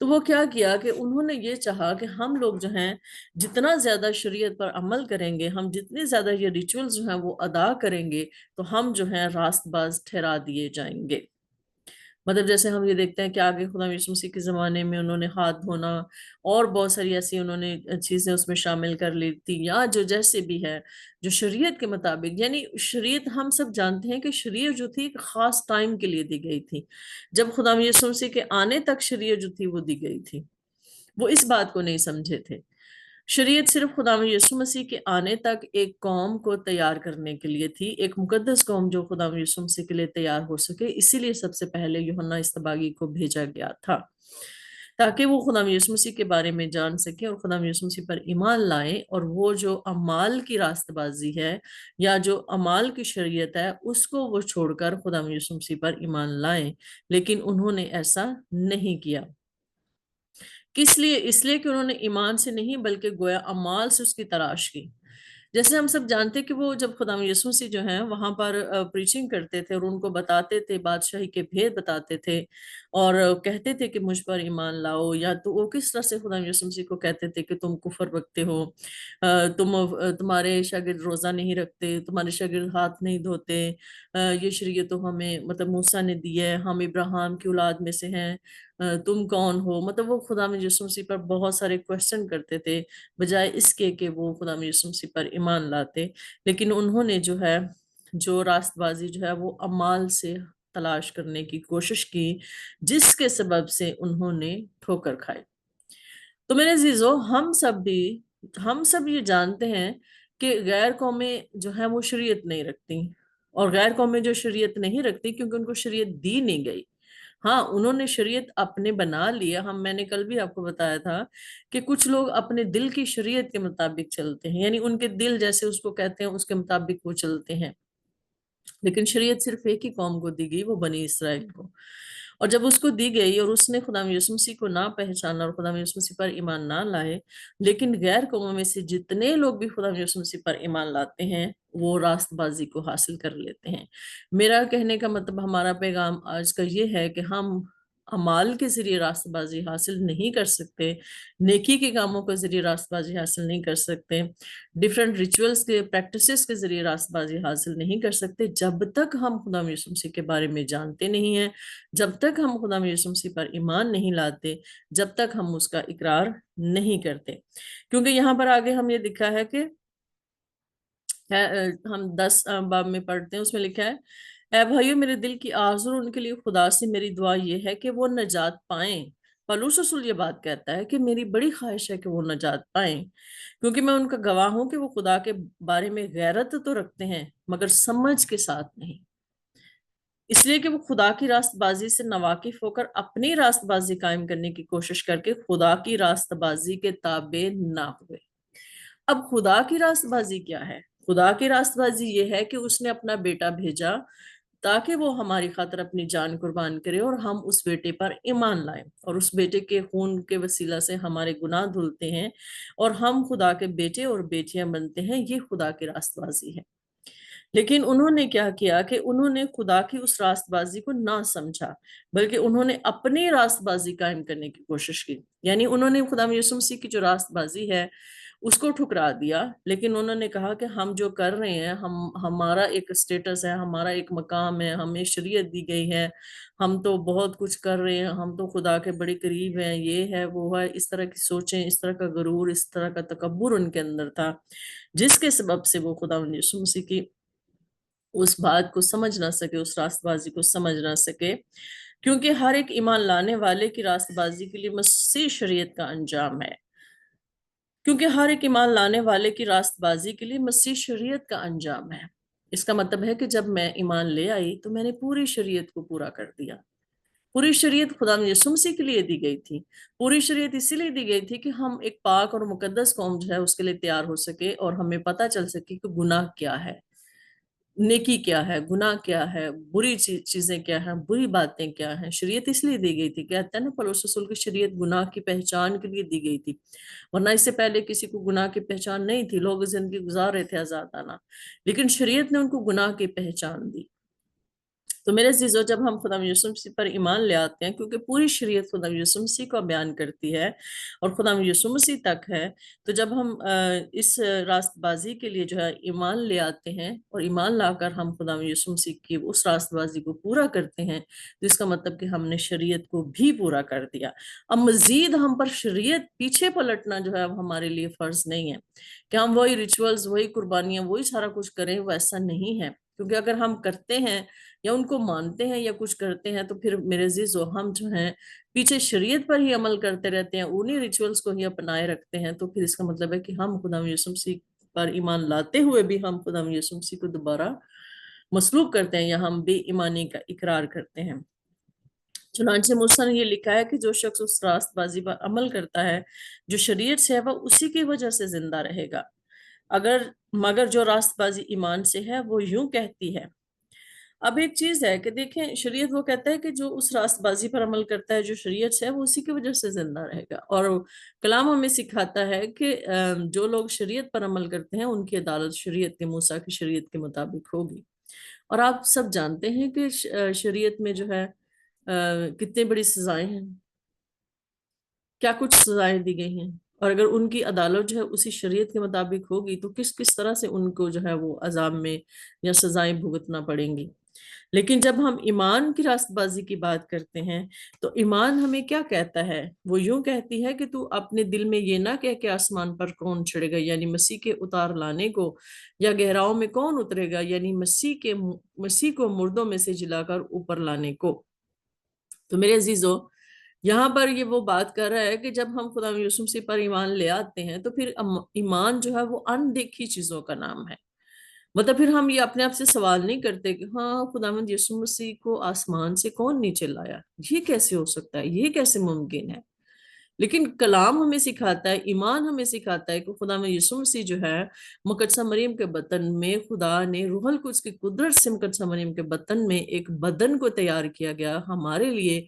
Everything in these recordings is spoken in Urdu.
تو وہ کیا کیا کہ انہوں نے یہ چاہا کہ ہم لوگ جو ہیں جتنا زیادہ شریعت پر عمل کریں گے، ہم جتنے زیادہ یہ ریچولز جو ہیں وہ ادا کریں گے، تو ہم جو ہیں راست باز ٹھہرا دیے جائیں گے۔ مطلب جیسے ہم یہ دیکھتے ہیں کہ آگے خدا یسوع مسیح کے زمانے میں انہوں نے ہاتھ دھونا اور بہت ساری ایسی انہوں نے چیزیں اس میں شامل کر لی تھی، یا جو جیسے بھی ہے جو شریعت کے مطابق، یعنی شریعت ہم سب جانتے ہیں کہ شریعت جو تھی ایک خاص ٹائم کے لیے دی گئی تھی، جب خدا یسوع مسیح کے آنے تک شریعت جو تھی وہ دی گئی تھی۔ وہ اس بات کو نہیں سمجھے تھے، شریعت صرف خدا یسوع مسیح کے آنے تک ایک قوم کو تیار کرنے کے لیے تھی، ایک مقدس قوم جو خدا یسوع مسیح کے لیے تیار ہو سکے، اسی لیے سب سے پہلے یوحنا اصطباغی کو بھیجا گیا تھا، تاکہ وہ خدا یسوع مسیح کے بارے میں جان سکے اور خدا یسوع مسیح پر ایمان لائیں، اور وہ جو اعمال کی راست بازی ہے یا جو اعمال کی شریعت ہے اس کو وہ چھوڑ کر خدا یسوع مسیح پر ایمان لائیں، لیکن انہوں نے ایسا نہیں کیا۔ کس لیے؟ اس لیے کہ انہوں نے ایمان سے نہیں بلکہ گویا اعمال سے اس کی تلاش کی۔ جیسے ہم سب جانتے کہ وہ جب خدا یسوع مسیح جو ہیں وہاں پر پریچنگ کرتے تھے اور ان کو بتاتے تھے، بادشاہی کے بھید بتاتے تھے اور کہتے تھے کہ مجھ پر ایمان لاؤ، یا تو وہ کس طرح سے خدا یسوع مسیح کو کہتے تھے کہ تم کفر رکھتے ہو، تمہارے شاگرد روزہ نہیں رکھتے، تمہارے شاگرد ہاتھ نہیں دھوتے، یہ شریعت تو ہمیں مطلب موسیٰ نے دی ہے، ہم ابراہیم کی اولاد میں سے ہیں، تم کون ہو؟ مطلب وہ خدا یسوع مسیح پر بہت سارے کوشچن کرتے تھے، بجائے اس کے کہ وہ خدا یسوع مسیح پر ایمان لاتے۔ لیکن انہوں نے جو ہے جو راست بازی جو ہے وہ اعمال سے تلاش کرنے کی کوشش کی، جس کے سبب سے انہوں نے ٹھوکر کھائی۔ تو میرے عزیزو، ہم سب یہ جانتے ہیں کہ غیر قومیں جو ہیں وہ شریعت نہیں رکھتی، اور غیر قومیں جو شریعت نہیں رکھتی کیونکہ ان کو شریعت دی نہیں گئی۔ ہاں، انہوں نے شریعت اپنے بنا لیا، میں نے کل بھی آپ کو بتایا تھا کہ کچھ لوگ اپنے دل کی شریعت کے مطابق چلتے ہیں، یعنی ان کے دل جیسے اس کو کہتے ہیں اس کے مطابق وہ چلتے ہیں، لیکن شریعت صرف ایک ہی قوم کو دی گئی، وہ بنی اسرائیل کو۔ اور جب اس کو دی گئی اور اس نے خدا یسوع مسیح کو نہ پہچانا اور خدا یسوع مسیح پر ایمان نہ لائے، لیکن غیر قوموں میں سے جتنے لوگ بھی خدا یسوع مسیح پر ایمان لاتے ہیں وہ راست بازی کو حاصل کر لیتے ہیں۔ میرا کہنے کا مطلب، ہمارا پیغام آج کا یہ ہے کہ ہم اعمال کے ذریعے راست بازی حاصل نہیں کر سکتے، نیکی کے کاموں کے ذریعے راست بازی حاصل نہیں کر سکتے، ڈیفرنٹ ریچولز کے پریکٹسز کے ذریعے راست بازی حاصل نہیں کر سکتے، جب تک ہم خدا یسوع مسیح کے بارے میں جانتے نہیں ہیں، جب تک ہم خدا یسوع مسیح پر ایمان نہیں لاتے، جب تک ہم اس کا اقرار نہیں کرتے۔ کیونکہ یہاں پر آگے ہم یہ لکھا ہے کہ ہم 10 باب میں پڑھتے ہیں، اس میں لکھا ہے، اے بھائیو، میرے دل کی آرزو ان کے لیے خدا سے میری دعا یہ ہے کہ وہ نجات پائیں۔ پولس رسول یہ بات کہتا ہے کہ میری بڑی خواہش ہے کہ وہ نجات پائیں، کیونکہ میں ان کا گواہ ہوں کہ وہ خدا کے بارے میں غیرت تو رکھتے ہیں مگر سمجھ کے ساتھ نہیں، اس لیے کہ وہ خدا کی راست بازی سے ناواقف ہو کر اپنی راست بازی قائم کرنے کی کوشش کر کے خدا کی راست بازی کے تابع نہ ہوئے۔ اب خدا کی راست بازی کیا ہے؟ خدا کی راست بازی یہ ہے کہ اس نے اپنا بیٹا بھیجا تاکہ وہ ہماری خاطر اپنی جان قربان کرے اور ہم اس بیٹے پر ایمان لائیں، اور اس بیٹے کے خون کے وسیلہ سے ہمارے گناہ دھلتے ہیں اور ہم خدا کے بیٹے اور بیٹیاں بنتے ہیں۔ یہ خدا کی راست بازی ہے۔ لیکن انہوں نے کیا کیا کہ انہوں نے خدا کی اس راست بازی کو نہ سمجھا، بلکہ انہوں نے اپنی راست بازی قائم کرنے کی کوشش کی، یعنی انہوں نے خدا یسوع مسیح کی جو راست بازی ہے اس کو ٹھکرا دیا، لیکن انہوں نے کہا کہ ہم جو کر رہے ہیں، ہمارا ایک سٹیٹس ہے، ہمارا ایک مقام ہے، ہمیں شریعت دی گئی ہے، ہم تو بہت کچھ کر رہے ہیں، ہم تو خدا کے بڑے قریب ہیں، یہ ہے وہ ہے، اس طرح کی سوچیں، اس طرح کا غرور، اس طرح کا تکبر ان کے اندر تھا، جس کے سبب سے وہ خدا یسوع مسیح کی اس بات کو سمجھ نہ سکے، اس راست بازی کو سمجھ نہ سکے، کیونکہ ہر ایک ایمان لانے والے کی راست بازی کے لیے مسیح شریعت کا انجام ہے، کیونکہ ہر ایک ایمان لانے والے کی راست بازی کے لیے مسیح شریعت کا انجام ہے۔ اس کا مطلب ہے کہ جب میں ایمان لے آئی تو میں نے پوری شریعت کو پورا کر دیا۔ پوری شریعت خدا یسوع مسیح کے لیے دی گئی تھی، پوری شریعت اسی لیے دی گئی تھی کہ ہم ایک پاک اور مقدس قوم جو ہے اس کے لیے تیار ہو سکے، اور ہمیں پتہ چل سکے کہ گناہ کیا ہے، نیکی کیا ہے، گناہ کیا ہے، بری چیزیں کیا ہیں، بری باتیں کیا ہیں۔ شریعت اس لیے دی گئی تھی، کہتے ہیں نا پولس رسول کی شریعت گناہ کی پہچان کے لیے دی گئی تھی، ورنہ اس سے پہلے کسی کو گناہ کی پہچان نہیں تھی، لوگ زندگی گزار رہے تھے آزادانہ، لیکن شریعت نے ان کو گناہ کی پہچان دی۔ تو میرے عزیزو، جب ہم خدا یسوع مسیح پر ایمان لے آتے ہیں، کیونکہ پوری شریعت خدا یسوع مسیح کو بیان کرتی ہے اور خدا یسوع مسیح تک ہے، تو جب ہم اس راست بازی کے لیے جو ہے ایمان لے آتے ہیں اور ایمان لا کر ہم خدا یسوع مسیح کی اس راست بازی کو پورا کرتے ہیں، تو اس کا مطلب کہ ہم نے شریعت کو بھی پورا کر دیا۔ اب مزید ہم پر شریعت پیچھے پلٹنا جو ہے ہمارے لیے فرض نہیں ہے کہ ہم وہی ریچولز، وہی قربانیاں، وہی سارا کچھ کریں، ویسا نہیں ہے۔ کیونکہ اگر ہم کرتے ہیں یا ان کو مانتے ہیں یا کچھ کرتے ہیں، تو پھر میرے عزیزو ہم جو ہیں پیچھے شریعت پر ہی عمل کرتے رہتے ہیں، انہی ریچولز کو ہی اپنائے رکھتے ہیں، تو پھر اس کا مطلب ہے کہ ہم خدا یسوع مسیح پر ایمان لاتے ہوئے بھی ہم خدا یسوع مسیح کو دوبارہ مسلوب کرتے ہیں یا ہم بے ایمانی کا اقرار کرتے ہیں۔ چنانچہ موسیٰ نے یہ لکھا ہے کہ جو شخص اس راست بازی پر عمل کرتا ہے جو شریعت سے ہے، وہ اسی کی وجہ سے زندہ رہے گا، مگر جو راست بازی ایمان سے ہے وہ یوں کہتی ہے۔ اب ایک چیز ہے کہ دیکھیں، شریعت وہ کہتا ہے کہ جو اس راست بازی پر عمل کرتا ہے جو شریعت سے ہے، وہ اسی کی وجہ سے زندہ رہے گا، اور کلام ہمیں سکھاتا ہے کہ جو لوگ شریعت پر عمل کرتے ہیں ان کی عدالت شریعت کے، موسیٰ کی شریعت کے مطابق ہوگی۔ اور آپ سب جانتے ہیں کہ شریعت میں جو ہے کتنے بڑی سزائیں ہیں، کیا کچھ سزائیں دی گئی ہیں، اور اگر ان کی عدالت جو ہے اسی شریعت کے مطابق ہوگی تو کس کس طرح سے ان کو جو ہے وہ عذاب میں یا سزائیں بھگتنا پڑیں گی۔ لیکن جب ہم ایمان کی راست بازی کی بات کرتے ہیں تو ایمان ہمیں کیا کہتا ہے؟ وہ یوں کہتی ہے کہ تو اپنے دل میں یہ نہ کہہ کہ آسمان پر کون چڑھے گا، یعنی مسیح کے اتار لانے کو، یا گہراؤں میں کون اترے گا، یعنی مسیح کو مردوں میں سے جلا کر اوپر لانے کو۔ تو میرے عزیزو، یہاں پر یہ وہ بات کر رہا ہے کہ جب ہم خدا یسوع مسیح پر ایمان لے آتے ہیں تو پھر ایمان جو ہے وہ ان دیکھی چیزوں کا نام ہے۔ مطلب پھر ہم یہ اپنے آپ سے سوال نہیں کرتے کہ ہاں خداوند یسوع مسیح کو آسمان سے کون نیچے لایا، یہ کیسے ہو سکتا ہے، یہ کیسے ممکن ہے؟ لیکن کلام ہمیں سکھاتا ہے، ایمان ہمیں سکھاتا ہے کہ خداوند یسوع مسیح جو ہے مقدسہ مریم کے بطن میں، خدا نے روح القدس کی قدرت سے مقدسہ مریم کے بطن میں ایک بدن کو تیار کیا گیا ہمارے لیے،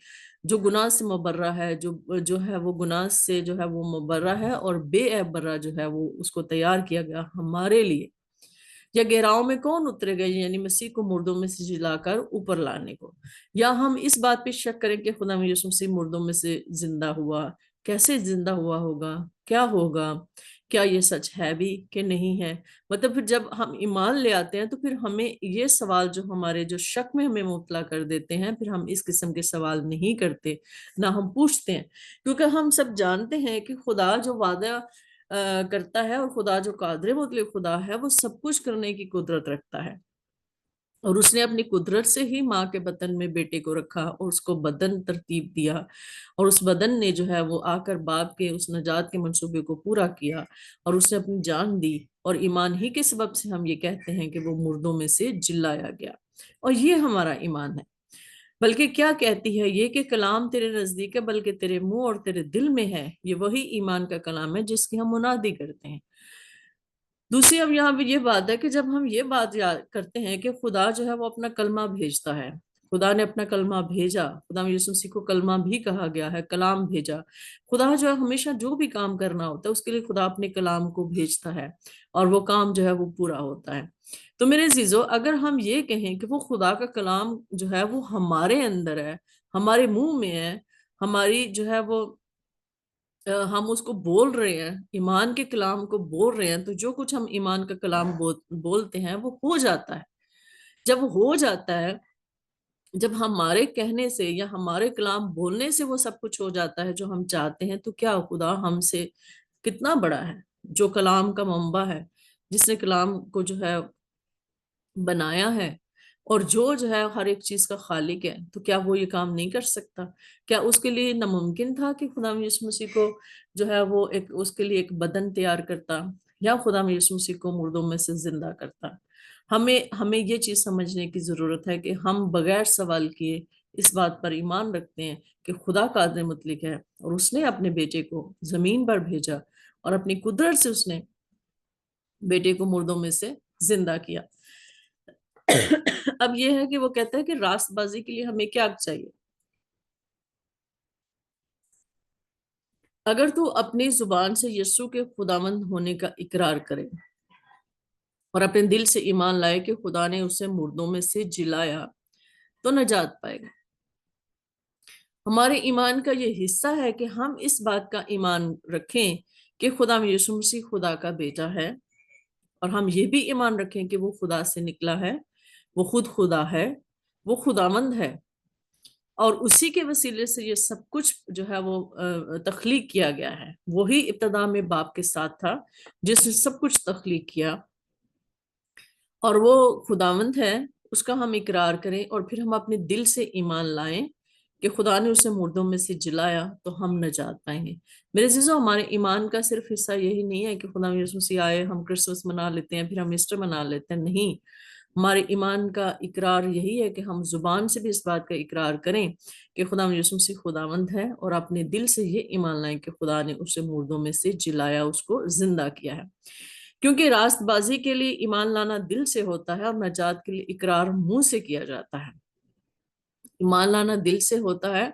جو گناہ سے مبرہ ہے، جو ہے وہ گناہ سے جو ہے وہ مبرہ ہے، اور بے عیب برہ جو ہے وہ اس کو تیار کیا گیا ہمارے لیے۔ یا گہراؤں میں کون اترے گئے، یعنی مسیح کو مردوں میں سے جلا کر اوپر لانے کو۔ یا ہم اس بات پہ شک کریں کہ خدا یسوع مسیح مردوں میں سے زندہ ہوا، کیسے زندہ ہوا ہوگا، کیا ہوگا، کیا یہ سچ ہے بھی کہ نہیں ہے؟ مطلب پھر جب ہم ایمان لے آتے ہیں تو پھر ہمیں یہ سوال جو ہمارے جو شک میں ہمیں مبتلا کر دیتے ہیں، پھر ہم اس قسم کے سوال نہیں کرتے، نہ ہم پوچھتے ہیں، کیونکہ ہم سب جانتے ہیں کہ خدا جو وعدہ کرتا ہے، اور خدا جو قادر مطلق خدا ہے، وہ سب کچھ کرنے کی قدرت رکھتا ہے، اور اس نے اپنی قدرت سے ہی ماں کے بطن میں بیٹے کو رکھا اور اس کو بدن ترتیب دیا، اور اس بدن نے جو ہے وہ آ کر باپ کے اس نجات کے منصوبے کو پورا کیا، اور اس نے اپنی جان دی، اور ایمان ہی کے سبب سے ہم یہ کہتے ہیں کہ وہ مردوں میں سے جلایا گیا، اور یہ ہمارا ایمان ہے۔ بلکہ کیا کہتی ہے یہ کہ کلام تیرے نزدیک ہے بلکہ تیرے منہ اور تیرے دل میں ہے، یہ وہی ایمان کا کلام ہے جس کی ہم منادی کرتے ہیں۔ دوسری اب یہاں پہ یہ بات ہے کہ جب ہم یہ بات یاد کرتے ہیں کہ خدا جو ہے وہ اپنا کلمہ بھیجتا ہے، خدا نے اپنا کلمہ بھیجا، خدا یسوع مسیح کو کلمہ بھی کہا گیا ہے، کلام بھیجا۔ خدا جو ہے ہمیشہ جو بھی کام کرنا ہوتا ہے اس کے لیے خدا اپنے کلام کو بھیجتا ہے، اور وہ کام جو ہے وہ پورا ہوتا ہے۔ تو میرے عزیزو، اگر ہم یہ کہیں کہ وہ خدا کا کلام جو ہے وہ ہمارے اندر ہے، ہمارے منہ میں ہے، ہماری جو ہے وہ ہم اس کو بول رہے ہیں، ایمان کے کلام کو بول رہے ہیں، تو جو کچھ ہم ایمان کا کلام بولتے ہیں وہ ہو جاتا ہے۔ جب ہو جاتا ہے، جب ہمارے کہنے سے یا ہمارے کلام بولنے سے وہ سب کچھ ہو جاتا ہے جو ہم چاہتے ہیں، تو کیا خدا ہم سے کتنا بڑا ہے، جو کلام کا منبع ہے، جس نے کلام کو جو ہے بنایا ہے، اور جو ہے ہر ایک چیز کا خالق ہے، تو کیا وہ یہ کام نہیں کر سکتا؟ کیا اس کے لیے ناممکن تھا کہ خدا یسوع مسیح کو جو ہے وہ اس کے لیے ایک بدن تیار کرتا، یا خدا یسوع مسیح کو مردوں میں سے زندہ کرتا؟ ہمیں یہ چیز سمجھنے کی ضرورت ہے کہ ہم بغیر سوال کیے اس بات پر ایمان رکھتے ہیں کہ خدا قادر مطلق ہے، اور اس نے اپنے بیٹے کو زمین پر بھیجا، اور اپنی قدرت سے اس نے بیٹے کو مردوں میں سے زندہ کیا۔ اب یہ ہے کہ وہ کہتا ہے کہ راست بازی کے لیے ہمیں کیا چاہیے؟ اگر تو اپنی زبان سے یسوع کے خداوند ہونے کا اقرار کرے اور اپنے دل سے ایمان لائے کہ خدا نے اسے مردوں میں سے جلایا، تو نجات پائے گا۔ ہمارے ایمان کا یہ حصہ ہے کہ ہم اس بات کا ایمان رکھیں کہ خدا یسوع مسیح خدا کا بیٹا ہے، اور ہم یہ بھی ایمان رکھیں کہ وہ خدا سے نکلا ہے، وہ خود خدا ہے، وہ خداوند ہے، اور اسی کے وسیلے سے یہ سب کچھ جو ہے وہ تخلیق کیا گیا ہے۔ وہی ابتدا میں باپ کے ساتھ تھا جس نے سب کچھ تخلیق کیا، اور وہ خداوند ہے، اس کا ہم اقرار کریں اور پھر ہم اپنے دل سے ایمان لائیں کہ خدا نے اسے مردوں میں سے جلایا تو ہم نجات پائیں گے۔ میرے عزیزو، ہمارے ایمان کا صرف حصہ یہی نہیں ہے کہ خدا یسوع مسیح آئے، ہم کرسمس منا لیتے ہیں، پھر ہم ایسٹر منا لیتے ہیں، نہیں۔ ہمارے ایمان کا اقرار یہی ہے کہ ہم زبان سے بھی اس بات کا اقرار کریں کہ خدا یسوع مسیح خداوند ہے، اور اپنے دل سے یہ ایمان لائیں کہ خدا نے اسے مردوں میں سے جلایا، اس کو زندہ کیا ہے۔ کیونکہ راست بازی کے لیے ایمان لانا دل سے ہوتا ہے، اور نجات کے لیے اقرار منہ سے کیا جاتا ہے۔ ایمان لانا دل سے ہوتا ہے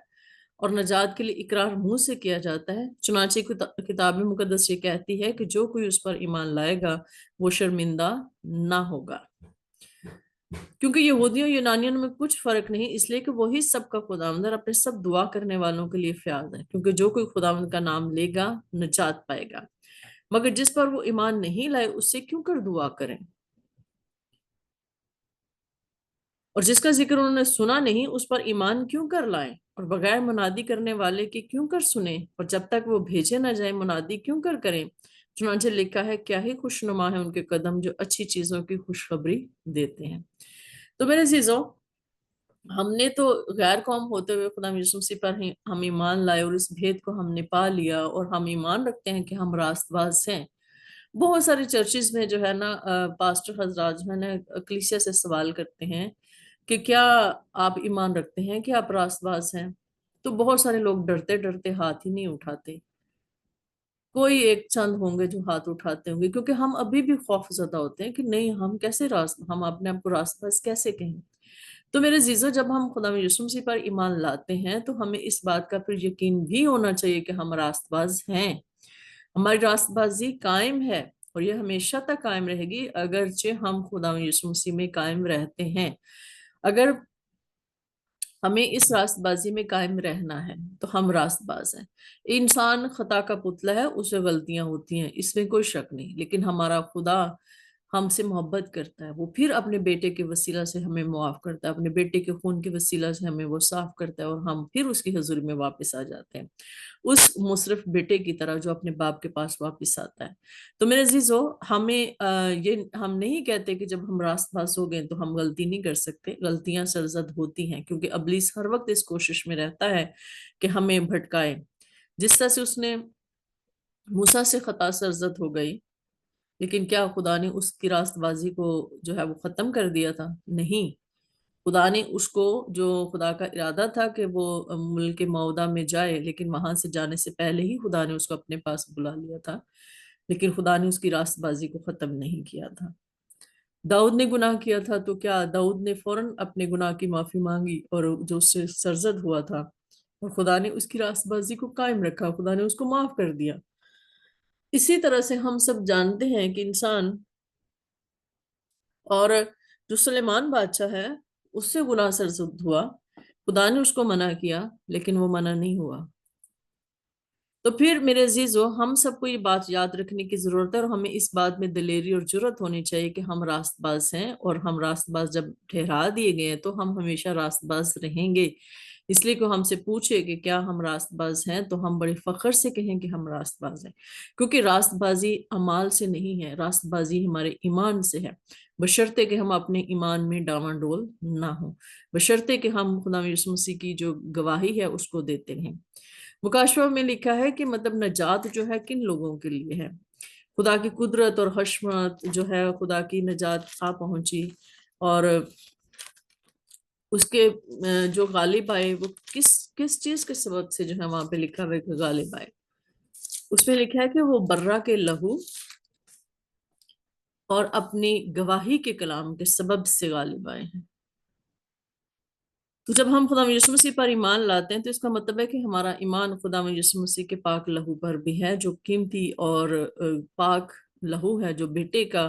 اور نجات کے لیے اقرار منہ سے کیا جاتا ہے۔ چنانچہ کتاب مقدس یہ کہتی ہے کہ جو کوئی اس پر ایمان لائے گا وہ شرمندہ نہ ہوگا۔ کیونکہ یہودیوں یونانیوں میں کچھ فرق نہیں، اس لیے کہ وہی سب کا خداوند اور اپنے سب دعا کرنے والوں کے لیے فیاض ہے، کیونکہ جو کوئی خداوند کا نام لے گا نجات پائے گا۔ مگر جس پر وہ ایمان نہیں لائے اس سے کیوں کر دعا کریں؟ اور جس کا ذکر انہوں نے سنا نہیں اس پر ایمان کیوں کر لائیں؟ اور بغیر منادی کرنے والے کے کیوں کر سنیں؟ اور جب تک وہ بھیجے نہ جائیں منادی کیوں کر کریں؟ چنانچہ لکھا ہے، کیا ہی خوش نما ہے ان کے قدم جو اچھی چیزوں کی خوشخبری دیتے ہیں۔ تو میرے عزیزو، ہم نے تو غیر قوم ہوتے ہوئے خدا یسوع مسیح پر ہم ایمان لائے، اور اس بھید کو ہم نے پا لیا، اور ہم ایمان رکھتے ہیں کہ ہم راست باز ہیں۔ بہت سارے چرچز میں جو ہے نا پاسٹر حضرات جو ہے نا کلیسیا سے سوال کرتے ہیں کہ کیا آپ ایمان رکھتے ہیں کہ آپ راست باز ہیں؟ تو بہت سارے لوگ ڈرتے ڈرتے ہاتھ ہی نہیں اٹھاتے۔ کوئی ایک چند ہوں گے جو ہاتھ اٹھاتے ہوں گے، کیونکہ ہم ابھی بھی خوف زدہ ہوتے ہیں کہ نہیں، ہم اپنے آپ کو راست باز کیسے کہیں۔ تو میرے عزیزو، جب ہم خدا یسوع مسیح پر ایمان لاتے ہیں تو ہمیں اس بات کا پھر یقین بھی ہونا چاہیے کہ ہم راست باز ہیں۔ ہماری راست بازی قائم ہے، اور یہ ہمیشہ تک قائم رہے گی اگرچہ ہم خدا یسوع مسیح میں قائم رہتے ہیں۔ اگر ہمیں اس راست بازی میں قائم رہنا ہے تو ہم راست باز ہیں۔ انسان خطا کا پتلا ہے، اسے غلطیاں ہوتی ہیں، اس میں کوئی شک نہیں، لیکن ہمارا خدا ہم سے محبت کرتا ہے، وہ پھر اپنے بیٹے کے وسیلہ سے ہمیں معاف کرتا ہے، اپنے بیٹے کے خون کے وسیلہ سے ہمیں وہ صاف کرتا ہے، اور ہم پھر اس کی حضوری میں واپس آ جاتے ہیں، اس مصرف بیٹے کی طرح جو اپنے باپ کے پاس واپس آتا ہے۔ تو میرے عزیزو، یہ ہم نہیں کہتے کہ جب ہم راست باز ہو گئے تو ہم غلطی نہیں کر سکتے، غلطیاں سرزد ہوتی ہیں، کیونکہ ابلیس ہر وقت اس کوشش میں رہتا ہے کہ ہمیں بھٹکائے۔ جس طرح سے اس نے موسیٰ سے خطا سرزد ہو گئی، لیکن کیا خدا نے اس کی راست بازی کو جو ہے وہ ختم کر دیا تھا؟ نہیں، خدا نے اس کو، جو خدا کا ارادہ تھا کہ وہ ملک موعودہ میں جائے، لیکن وہاں سے جانے سے پہلے ہی خدا نے اس کو اپنے پاس بلا لیا تھا، لیکن خدا نے اس کی راست بازی کو ختم نہیں کیا تھا۔ داؤد نے گناہ کیا تھا تو کیا داؤد نے فوراً اپنے گناہ کی معافی مانگی، اور جو اس سے سرزد ہوا تھا، اور خدا نے اس کی راست بازی کو قائم رکھا، خدا نے اس کو معاف کر دیا۔ اسی طرح سے ہم سب جانتے ہیں کہ انسان، اور جو سلیمان بادشاہ ہے اس سے گناہ سرزد ہوا، خدا نے اس کو منع کیا لیکن وہ منع نہیں ہوا۔ تو پھر میرے عزیزو، ہم سب کو یہ بات یاد رکھنے کی ضرورت ہے، اور ہمیں اس بات میں دلیری اور جرت ہونی چاہیے کہ ہم راست باز ہیں، اور ہم راست باز جب ٹھہرا دیے گئے ہیں تو ہم ہمیشہ راست باز رہیں گے۔ اس لیے کہ ہم سے پوچھے کہ کیا ہم راست باز ہیں تو ہم بڑے فخر سے کہیں کہ ہم راست باز ہیں، کیونکہ راست بازی اعمال سے نہیں ہے، راست بازی ہمارے ایمان سے ہے، بشرطے کہ ہم اپنے ایمان میں ڈاواں ڈول نہ ہوں، بشرطے کہ ہم خدا یسوع مسیح کی جو گواہی ہے اس کو دیتے ہیں۔ مکاشفہ میں لکھا ہے کہ مطلب نجات جو ہے کن لوگوں کے لیے ہے۔ خدا کی قدرت اور حشمت جو ہے، خدا کی نجات آ پہنچی، اور اس کے جو غالب آئے وہ کس چیز کے سبب سے جو ہے وہاں پہ لکھا ہوا ہے کہ غالب آئے، اس پہ لکھا ہے کہ وہ برہ کے لہو اور اپنی گواہی کے کلام کے سبب سے غالب آئے ہیں۔ تو جب ہم خدا یسوع مسیح پر ایمان لاتے ہیں تو اس کا مطلب ہے کہ ہمارا ایمان خدا یسوع مسیح کے پاک لہو پر بھی ہے، جو قیمتی اور پاک لہو ہے، جو بیٹے کا